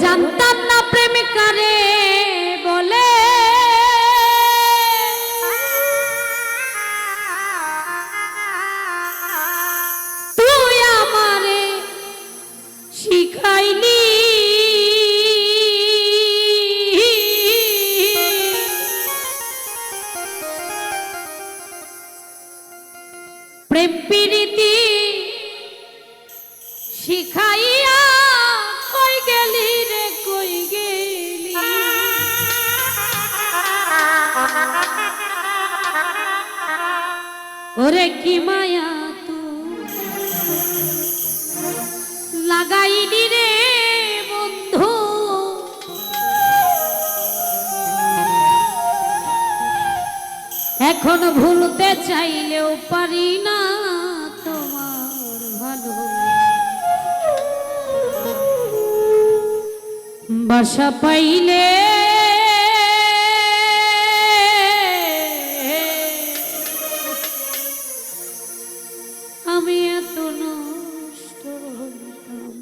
জানতাম না প্রেম কারে বলে, তুই আমারে শিখাইলি। প্রেম প্রীতি শিখাইয়া কই গেলি রে কই গেলি, ওরে কি মায়া তুই লাগাইলি রে বন্ধু, এখন ভুলতে চাইলেও পারি না তোমার ভালো বাসা পাইলে। আমি এত নষ্ট হইতাম।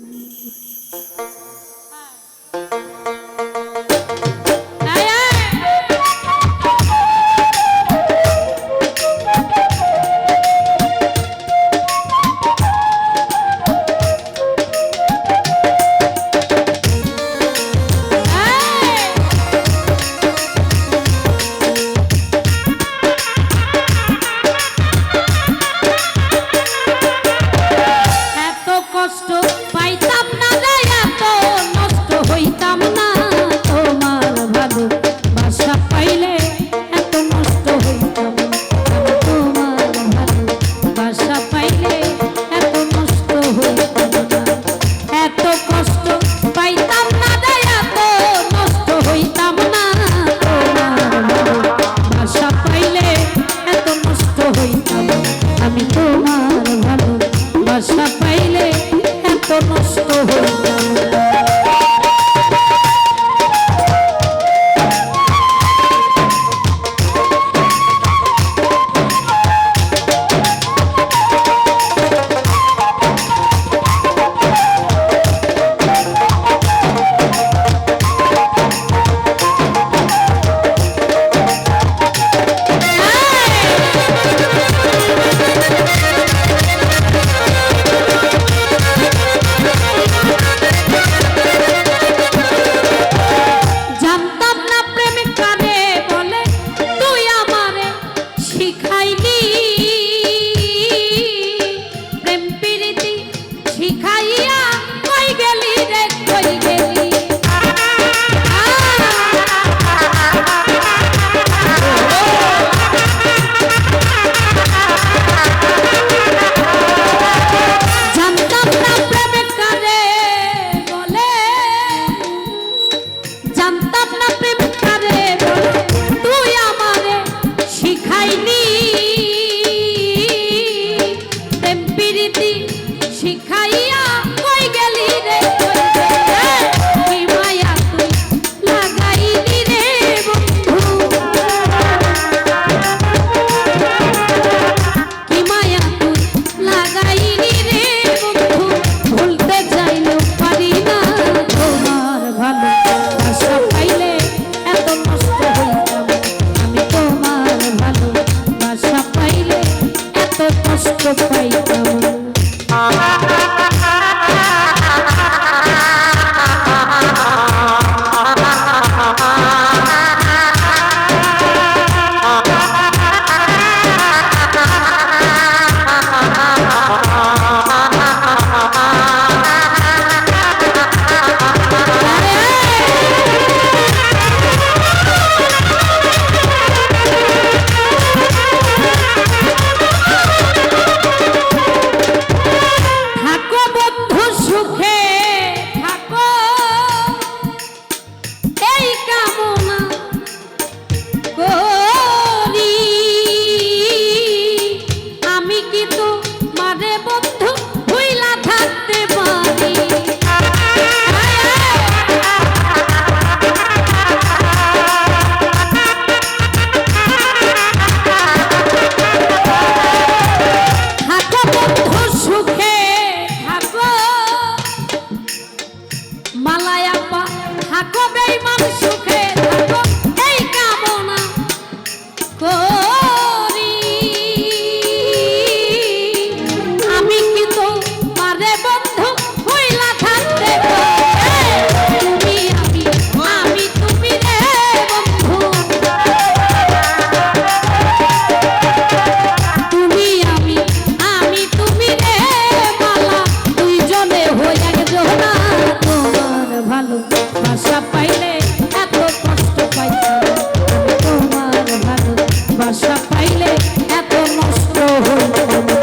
ভাষা পাইলে এত নষ্ট হইতাম না।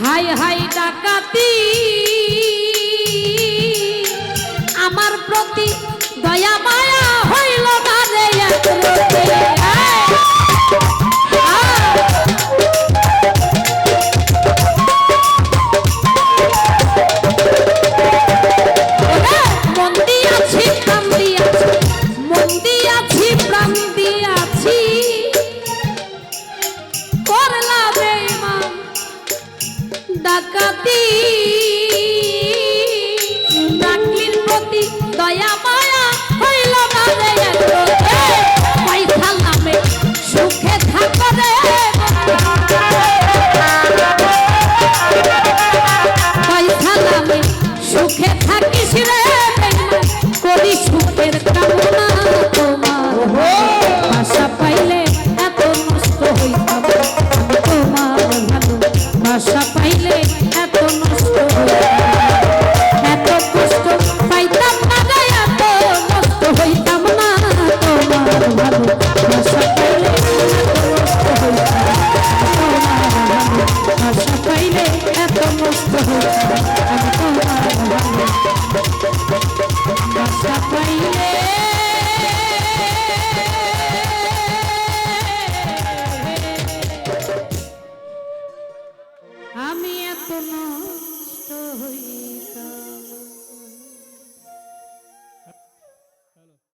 হাই হাই ডাকাতি আমার প্রতি দয়া মায়া হইল না রে একরতি। মন দিয়াছি প্রাণ দিয়াছি, মন দিয়াছি প্রাণ দিয়াছি, করলা বেঈমান ডাকাতি ডাকলির প্রতি দয়া মায়া হইল না রে পয়সা নামে সুখে থাকো রে, পয়সা নামে সুখে থাকিস রে করি সুখের কামনা তোমার ভাষা পাইলে এত নষ্ট হইতাম তোমার ভালো ভাষা পাইলে এত নষ্ট এত কষ্ট পাইতাম না রে এত নষ্ট হইতাম না তোমার ভালো ভাষা পাইলে ভাষা পাইলে এত নষ্ট হইতাম ভাষা পাইলে আমি এত নষ্ট হইতাম।